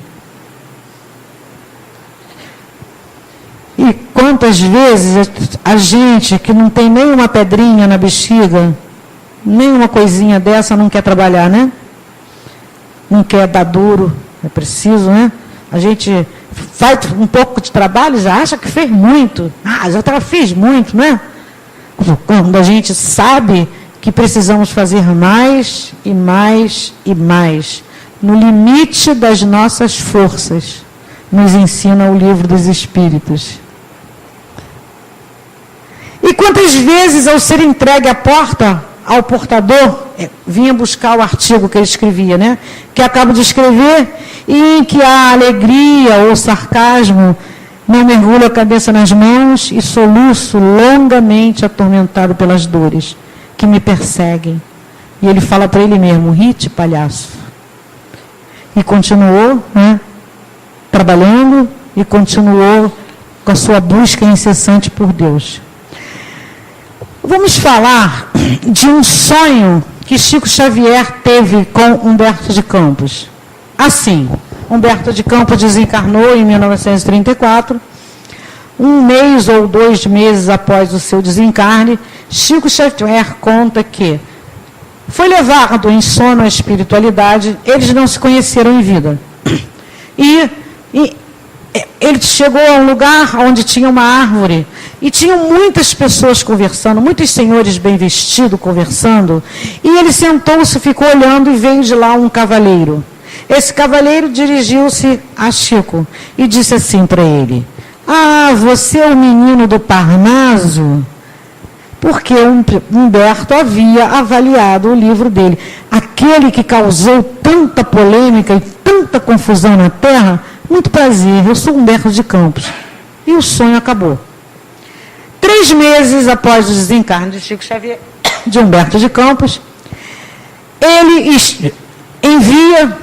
E quantas vezes a gente que não tem nenhuma pedrinha na bexiga, nenhuma coisinha dessa, não quer trabalhar, né? Não quer dar duro, É preciso, né? A gente faz um pouco de trabalho, já acha que fez muito. Já fiz muito, né? Quando a gente sabe que precisamos fazer mais e mais e mais, no limite das nossas forças, nos ensina o livro dos Espíritos. E quantas vezes, ao ser entregue a porta ao portador, vinha buscar o artigo que ele escrevia, né? Que acabo de escrever, e em que há alegria ou sarcasmo, não mergulho a cabeça nas mãos e soluço longamente atormentado pelas dores que me perseguem. E ele fala para ele mesmo, rite, palhaço. E continuou, né, trabalhando e continuou com a sua busca incessante por Deus. Vamos falar de um sonho que Chico Xavier teve com Humberto de Campos. Assim, Humberto de Campos desencarnou em 1934. Um mês ou 2 meses após o seu desencarne, Chico Xavier conta que foi levado em sono à espiritualidade, eles não se conheceram em vida. E ele chegou a um lugar onde tinha uma árvore e tinham muitas pessoas conversando, muitos senhores bem vestidos conversando, e ele sentou-se, ficou olhando e veio de lá um cavaleiro. Esse cavaleiro dirigiu-se a Chico e disse assim para ele: você é o menino do Parnaso? Porque Humberto havia avaliado o livro dele. Aquele que causou tanta polêmica e tanta confusão na Terra. Muito prazer, eu sou Humberto de Campos. E o sonho acabou. 3 meses após o desencarne de Chico Xavier, de Humberto de Campos, ele envia,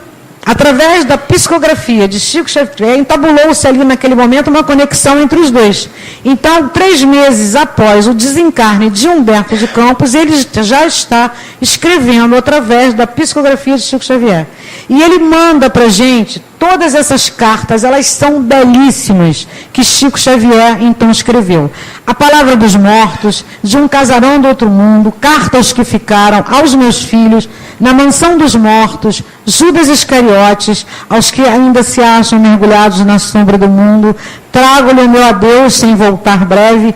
através da psicografia de Chico Xavier, entabulou-se ali naquele momento uma conexão entre os dois. Então, 3 meses após o desencarne de Humberto de Campos, ele já está escrevendo através da psicografia de Chico Xavier. E ele manda para a gente todas essas cartas, elas são belíssimas, que Chico Xavier então escreveu. A Palavra dos Mortos, De um Casarão do Outro Mundo, Cartas que Ficaram, Aos Meus Filhos, Na Mansão dos Mortos, Judas Iscariotes, Aos que ainda se acham mergulhados na sombra do mundo, Trago-lhe o meu adeus sem voltar breve,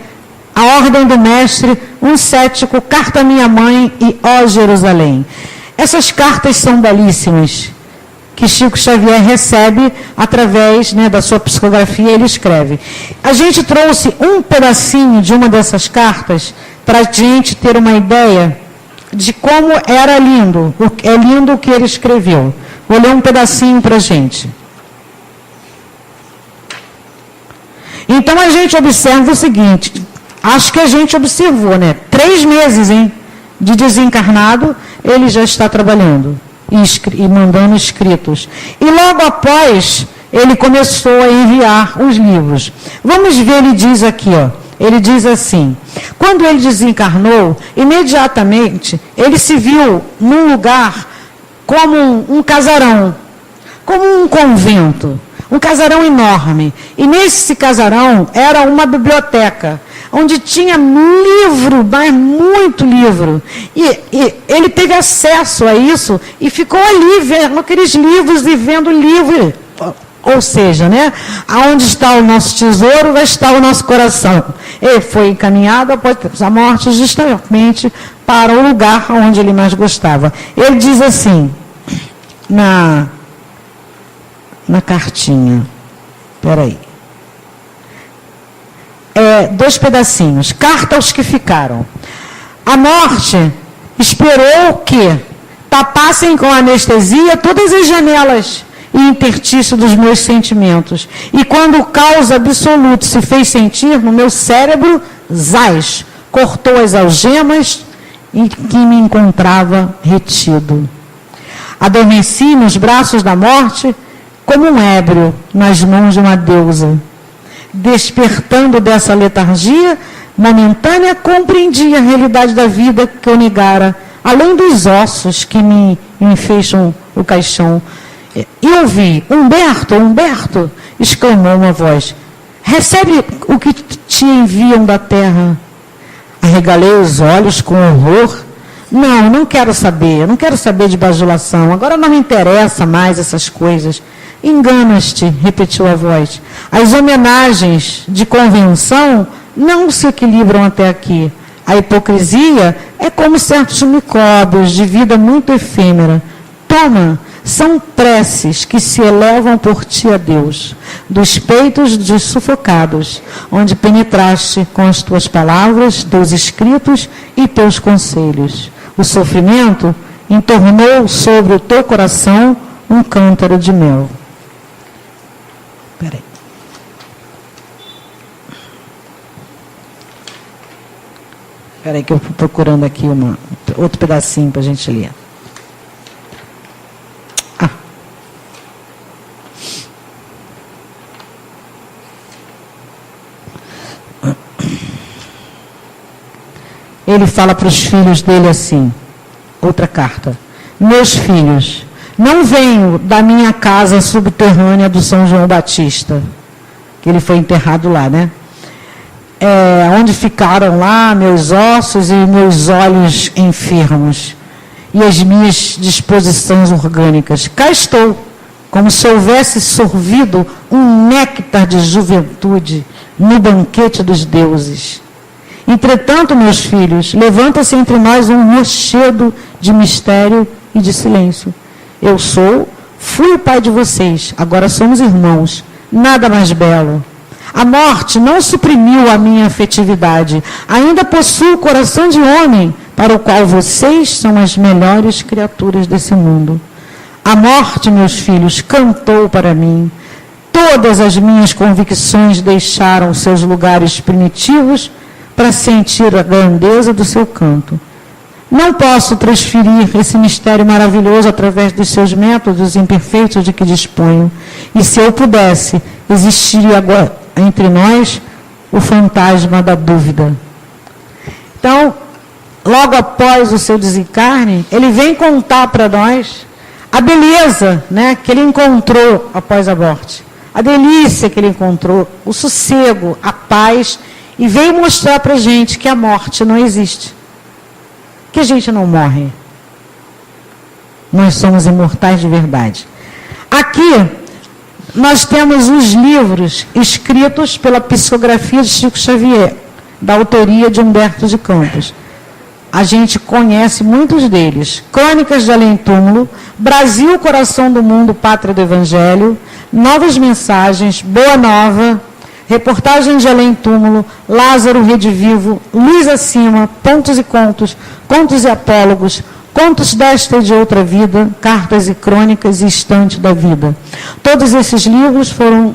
A Ordem do Mestre, Um Cético, Carta à Minha Mãe e Ó Jerusalém. Essas cartas são belíssimas, que Chico Xavier recebe através, né, da sua psicografia, ele escreve. A gente trouxe um pedacinho de uma dessas cartas para a gente ter uma ideia de como era lindo. É lindo o que ele escreveu. Vou ler um pedacinho para a gente. Então a gente observa o seguinte, acho que a gente observou, né? 3 meses, de desencarnado, ele já está trabalhando e mandando escritos. E logo após, ele começou a enviar os livros. Vamos ver, ele diz aqui, ele diz assim: quando ele desencarnou, imediatamente, ele se viu num lugar como um casarão, como um convento, um casarão enorme. E nesse casarão era uma biblioteca, onde tinha livro, mas muito livro. E ele teve acesso a isso e ficou ali vendo aqueles livros e vendo livro. Ou seja, né, aonde está o nosso tesouro, vai estar o nosso coração. Ele foi encaminhado após a morte justamente para o lugar onde ele mais gostava. Ele diz assim, na cartinha, peraí. 2 pedacinhos. Carta aos que ficaram. A morte esperou que tapassem com anestesia todas as janelas e interstício dos meus sentimentos. E quando o caos absoluto se fez sentir no meu cérebro, zás, cortou as algemas em que me encontrava retido. Adormeci nos braços da morte como um ébrio nas mãos de uma deusa. Despertando dessa letargia momentânea, compreendi a realidade da vida que eu negara, além dos ossos que me enfeixam o caixão. E ouvi, Humberto, exclamou uma voz, recebe o que te enviam da terra. Arregalei os olhos com horror. Não quero saber de bajulação, agora não me interessa mais essas coisas. Enganas-te, repetiu a voz. As homenagens de convenção não se equilibram até aqui. A hipocrisia é como certos micróbios de vida muito efêmera. Toma, são preces que se elevam por ti a Deus, dos peitos dos sufocados, onde penetraste com as tuas palavras, teus escritos e teus conselhos. O sofrimento entornou sobre o teu coração um cântaro de mel. Espera aí. Espera aí que eu estou procurando aqui outro pedacinho para a gente ler. Ele fala para os filhos dele assim, outra carta. Meus filhos, não venho da minha casa subterrânea do São João Batista, que ele foi enterrado lá, né? Onde ficaram lá meus ossos e meus olhos enfermos e as minhas disposições orgânicas. Cá estou, como se houvesse sorvido um néctar de juventude no banquete dos deuses. Entretanto, meus filhos, levanta-se entre nós um rochedo de mistério e de silêncio. Eu fui o pai de vocês, agora somos irmãos. Nada mais belo. A morte não suprimiu a minha afetividade. Ainda possuo o coração de homem, para o qual vocês são as melhores criaturas desse mundo. A morte, meus filhos, cantou para mim. Todas as minhas convicções deixaram seus lugares primitivos para sentir a grandeza do seu canto. Não posso transferir esse mistério maravilhoso através dos seus métodos imperfeitos de que disponho. E se eu pudesse, existiria agora entre nós o fantasma da dúvida. Então, logo após o seu desencarne, ele vem contar para nós a beleza, né, que ele encontrou após a morte. A delícia que ele encontrou, o sossego, a paz, e veio mostrar para a gente que a morte não existe. Que a gente não morre. Nós somos imortais de verdade. Aqui, nós temos os livros escritos pela psicografia de Chico Xavier, da autoria de Humberto de Campos. A gente conhece muitos deles. Crônicas de Além-Túmulo, Brasil, Coração do Mundo, Pátria do Evangelho, Novas Mensagens, Boa Nova, Reportagem de Além-Túmulo, Lázaro Redivivo, Luz Acima, Pontos e Contos, Contos e Apólogos, Contos desta e de outra vida, Cartas e Crônicas e Estante da Vida. Todos esses livros foram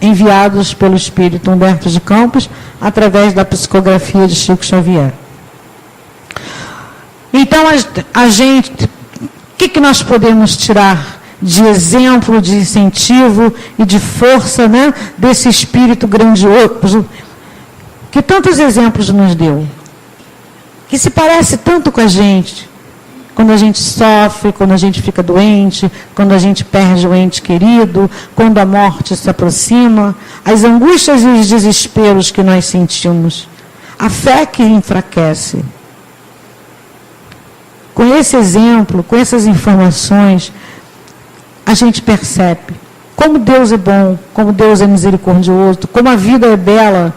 enviados pelo espírito Humberto de Campos através da psicografia de Chico Xavier. Então, a gente, o que nós podemos tirar de exemplo, de incentivo e de força, né, desse espírito grandioso, que tantos exemplos nos deu, que se parece tanto com a gente, quando a gente sofre, quando a gente fica doente, quando a gente perde um ente querido, quando a morte se aproxima, as angústias e os desesperos que nós sentimos, a fé que enfraquece. Com esse exemplo, com essas informações, a gente percebe como Deus é bom, como Deus é misericordioso, como a vida é bela,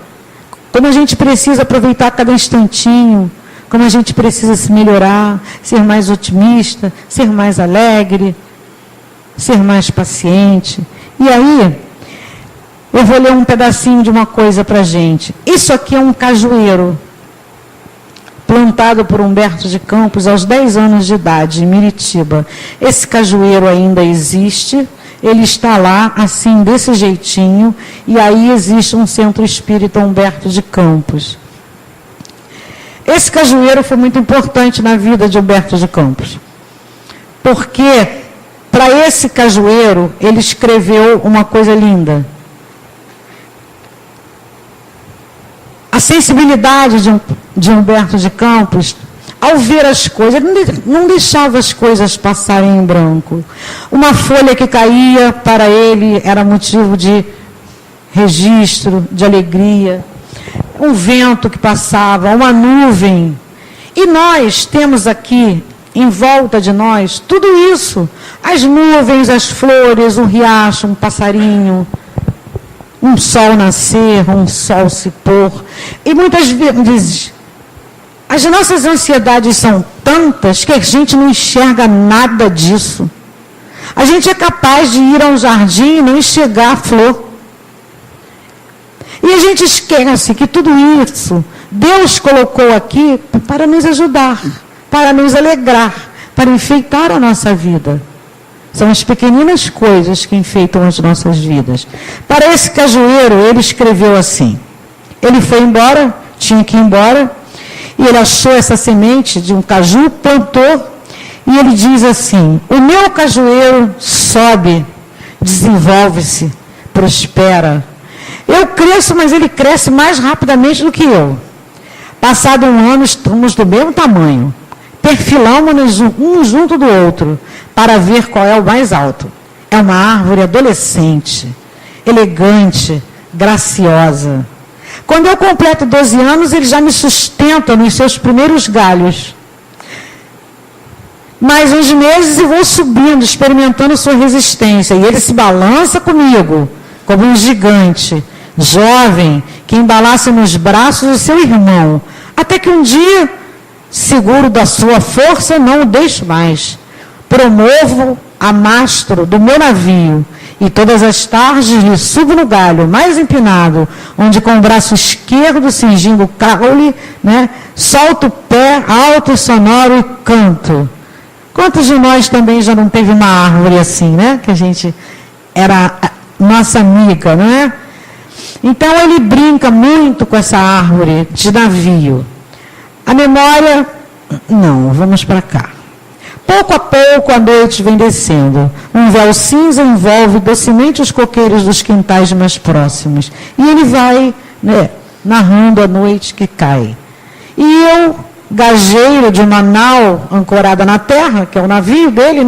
como a gente precisa aproveitar cada instantinho, como a gente precisa se melhorar, ser mais otimista, ser mais alegre, ser mais paciente. E aí, eu vou ler um pedacinho de uma coisa para a gente. Isso aqui é um cajueiro, plantado por Humberto de Campos aos 10 anos de idade, em Miritiba. Esse cajueiro ainda existe, ele está lá, assim, desse jeitinho, e aí existe um centro espírita Humberto de Campos. Esse cajueiro foi muito importante na vida de Humberto de Campos, porque, para esse cajueiro, ele escreveu uma coisa linda. A sensibilidade de Humberto de Campos, ao ver as coisas, não deixava as coisas passarem em branco. Uma folha que caía, para ele, era motivo de registro, de alegria. Um vento que passava, uma nuvem. E nós temos aqui em volta de nós, tudo isso, as nuvens, as flores, um riacho, um passarinho, um sol nascer, um sol se pôr. E muitas vezes, as nossas ansiedades são tantas que a gente não enxerga nada disso. A gente é capaz de ir a um jardim e não enxergar a flor. E a gente esquece que tudo isso Deus colocou aqui para nos ajudar, para nos alegrar, para enfeitar a nossa vida. São as pequeninas coisas que enfeitam as nossas vidas. Para esse cajueiro, ele escreveu assim. Ele foi embora, tinha que ir embora, e ele achou essa semente de um caju, plantou, e ele diz assim: o meu cajueiro sobe, desenvolve-se, prospera. Eu cresço, mas ele cresce mais rapidamente do que eu. Passado um ano, estamos do mesmo tamanho. Perfilamos-nos um junto do outro, para ver qual é o mais alto. É uma árvore adolescente, elegante, graciosa. Quando eu completo 12 anos, ele já me sustenta nos seus primeiros galhos. Mais uns meses e vou subindo, experimentando sua resistência. E ele se balança comigo, como um gigante, jovem, que embalasse nos braços o seu irmão. Até que um dia, seguro da sua força, não o deixo mais. Promovo a mastro do meu navio. E todas as tardes lhe subo no galho mais empinado, onde com o braço esquerdo cingindo o caule, solto o pé alto e sonoro e canto. Quantos de nós também já não teve uma árvore assim, que a gente era nossa amiga, não é? Então ele brinca muito com essa árvore de navio. A memória, não, vamos para cá. Pouco a pouco a noite vem descendo. Um véu cinza envolve docemente os coqueiros dos quintais mais próximos. E ele vai, narrando a noite que cai. E eu, gageiro de uma nau ancorada na terra, que é o navio dele,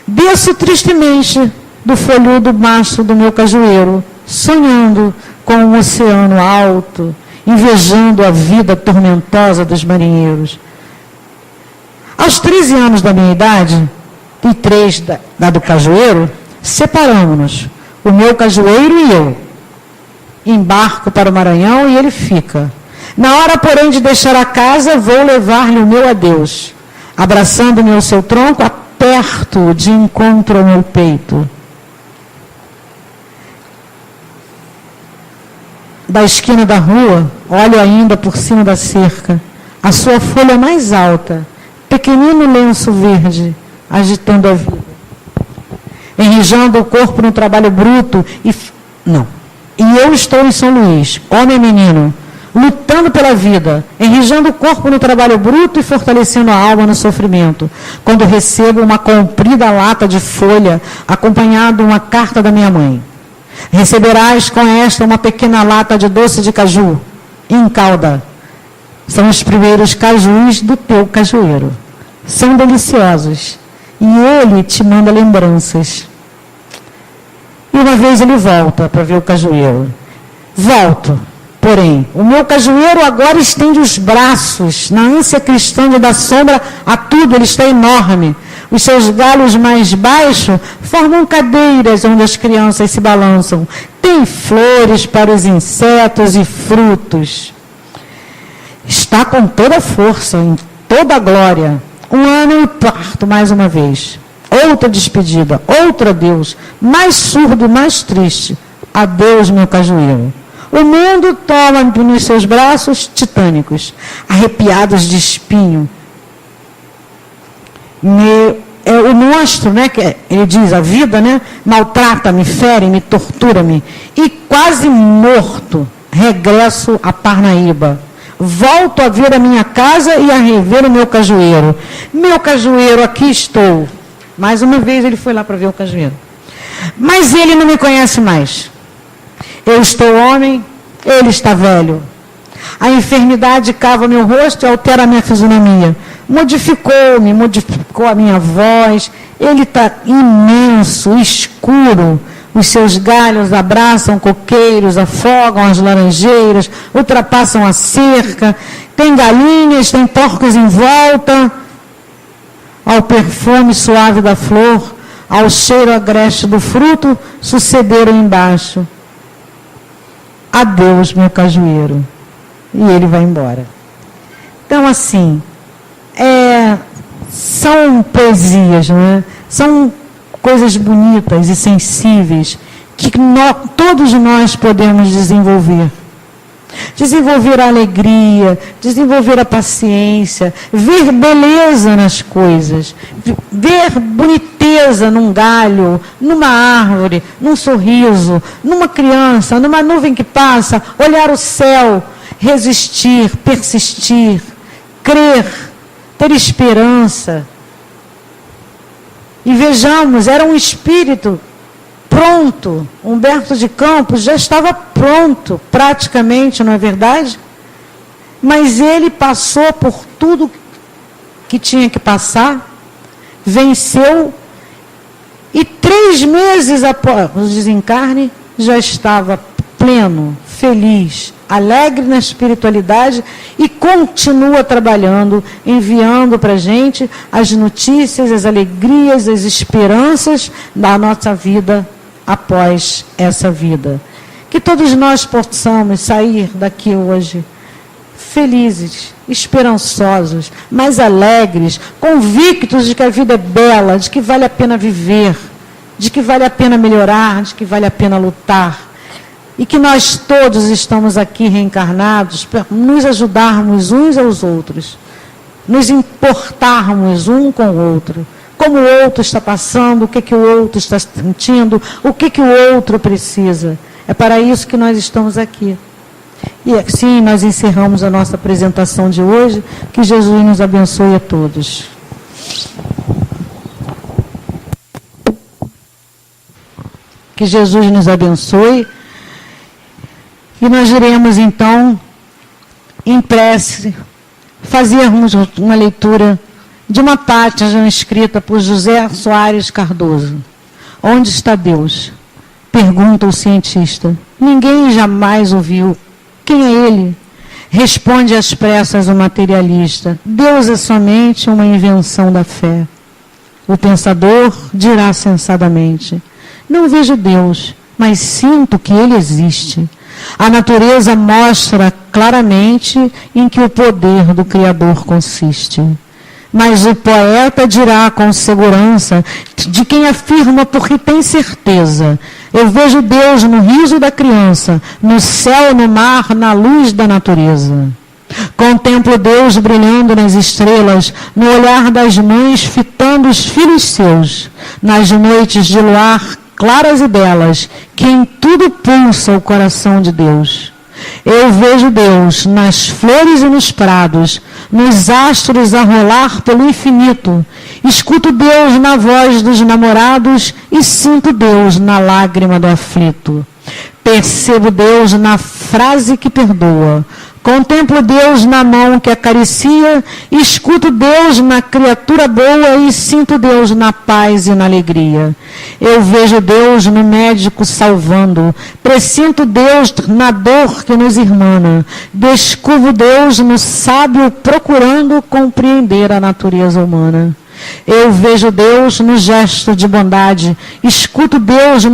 desço tristemente do folhudo mastro do meu cajueiro, sonhando com um oceano alto, invejando a vida tormentosa dos marinheiros. Aos 13 anos da minha idade, e 3 da do cajueiro, separamos-nos, o meu cajueiro e eu. Embarco para o Maranhão e ele fica. Na hora, porém, de deixar a casa, vou levar-lhe o meu adeus. Abraçando-me ao seu tronco, aperto de encontro ao meu peito. Da esquina da rua, olho ainda por cima da cerca, a sua folha mais alta, pequenino lenço verde, agitando a vida. Enrijando o corpo no trabalho bruto e eu estou em São Luís, homem e menino, lutando pela vida, enrijando o corpo no trabalho bruto e fortalecendo a alma no sofrimento, quando recebo uma comprida lata de folha, acompanhado de uma carta da minha mãe. Receberás com esta uma pequena lata de doce de caju, em calda. São os primeiros cajus do teu cajueiro. São deliciosos. E ele te manda lembranças. E uma vez ele volta para ver o cajueiro. Volto. Porém, o meu cajueiro agora estende os braços, na ânsia cristã de dar sombra a tudo, ele está enorme. Os seus galhos mais baixos formam cadeiras onde as crianças se balançam. Tem flores para os insetos e frutos. Está com toda a força, em toda a glória. Um ano e parto mais uma vez. Outra despedida, outro adeus, mais surdo, mais triste. Adeus, meu cajueiro. O mundo toma-me nos seus braços titânicos, arrepiados de espinho. O monstro, que ele diz, a vida, maltrata-me, fere-me, tortura-me. E quase morto, regresso a Parnaíba. Volto a ver a minha casa e a rever o meu cajueiro. Meu cajueiro, aqui estou. Mais uma vez ele foi lá para ver o cajueiro. Mas ele não me conhece mais. Eu estou homem, ele está velho. A enfermidade cava meu rosto e altera a minha fisionomia. Modificou-me, modificou a minha voz. Ele está imenso, escuro. Os seus galhos abraçam coqueiros, afogam as laranjeiras, ultrapassam a cerca. Tem galinhas, tem porcos em volta. ao perfume suave da flor, ao cheiro agreste do fruto, sucederam embaixo: adeus, meu cajueiro. E ele vai embora. Então, assim, são poesias, né? São coisas bonitas e sensíveis que todos nós podemos desenvolver. Desenvolver a alegria, desenvolver a paciência, ver beleza nas coisas, ver boniteza num galho, numa árvore, num sorriso, numa criança, numa nuvem que passa, olhar o céu, resistir, persistir, crer, ter esperança. E vejamos, era um espírito pronto. Humberto de Campos já estava pronto, praticamente, não é verdade? Mas ele passou por tudo que tinha que passar, venceu, e 3 meses após o desencarne, já estava pleno, feliz, alegre na espiritualidade e continua trabalhando, enviando para a gente as notícias, as alegrias, as esperanças da nossa vida após essa vida. Que todos nós possamos sair daqui hoje felizes, esperançosos, mais alegres, convictos de que a vida é bela, de que vale a pena viver, de que vale a pena melhorar, de que vale a pena lutar. E que nós todos estamos aqui reencarnados para nos ajudarmos uns aos outros, nos importarmos um com o outro, como o outro está passando, o que o outro está sentindo, o que o outro precisa. É para isso que nós estamos aqui. E assim nós encerramos a nossa apresentação de hoje. Que Jesus nos abençoe a todos. Que Jesus nos abençoe. E nós iremos, então, em prece, fazermos uma leitura de uma página escrita por José Soares Cardoso. Onde está Deus? Pergunta o cientista. Ninguém jamais ouviu. Quem é ele? Responde às pressas o materialista. Deus é somente uma invenção da fé. O pensador dirá sensadamente: não vejo Deus, mas sinto que ele existe. A natureza mostra claramente em que o poder do Criador consiste. Mas o poeta dirá com segurança de quem afirma porque tem certeza: eu vejo Deus no riso da criança, no céu, no mar, na luz da natureza. Contemplo Deus brilhando nas estrelas, no olhar das mães fitando os filhos seus, nas noites de luar claras e belas, que em tudo pulsa o coração de Deus. Eu vejo Deus nas flores e nos prados, nos astros a rolar pelo infinito. Escuto Deus na voz dos namorados e sinto Deus na lágrima do aflito. Percebo Deus na frase que perdoa. Contemplo Deus na mão que acaricia, escuto Deus na criatura boa e sinto Deus na paz e na alegria. Eu vejo Deus no médico salvando, pressinto Deus na dor que nos irmana, descubro Deus no sábio procurando compreender a natureza humana. Eu vejo Deus no gesto de bondade, escuto Deus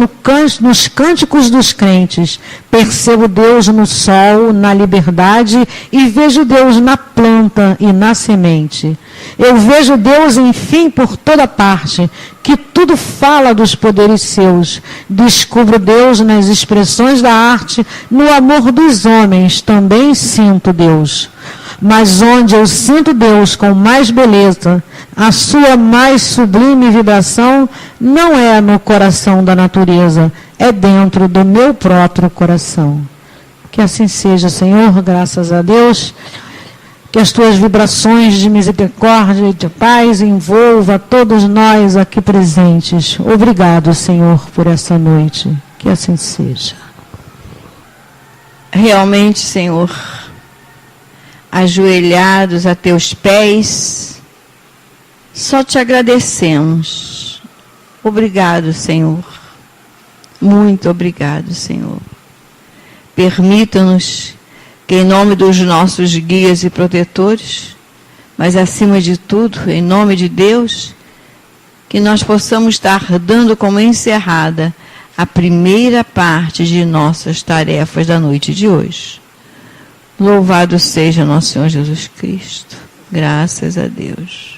nos cânticos dos crentes, percebo Deus no sol, na liberdade e vejo Deus na planta e na semente. Eu vejo Deus, enfim, por toda parte, que tudo fala dos poderes seus. Descubro Deus nas expressões da arte, no amor dos homens também sinto Deus. Mas onde eu sinto Deus com mais beleza, a sua mais sublime vibração não é no coração da natureza, é dentro do meu próprio coração. Que assim seja, Senhor, graças a Deus. Que as tuas vibrações de misericórdia e de paz envolva todos nós aqui presentes. Obrigado, Senhor, por essa noite. Que assim seja. Realmente, Senhor, ajoelhados a teus pés, só te agradecemos. Obrigado, Senhor. Muito obrigado, Senhor. Permita-nos que, em nome dos nossos guias e protetores, mas acima de tudo, em nome de Deus, que nós possamos estar dando como encerrada a primeira parte de nossas tarefas da noite de hoje. Louvado seja nosso Senhor Jesus Cristo. Graças a Deus.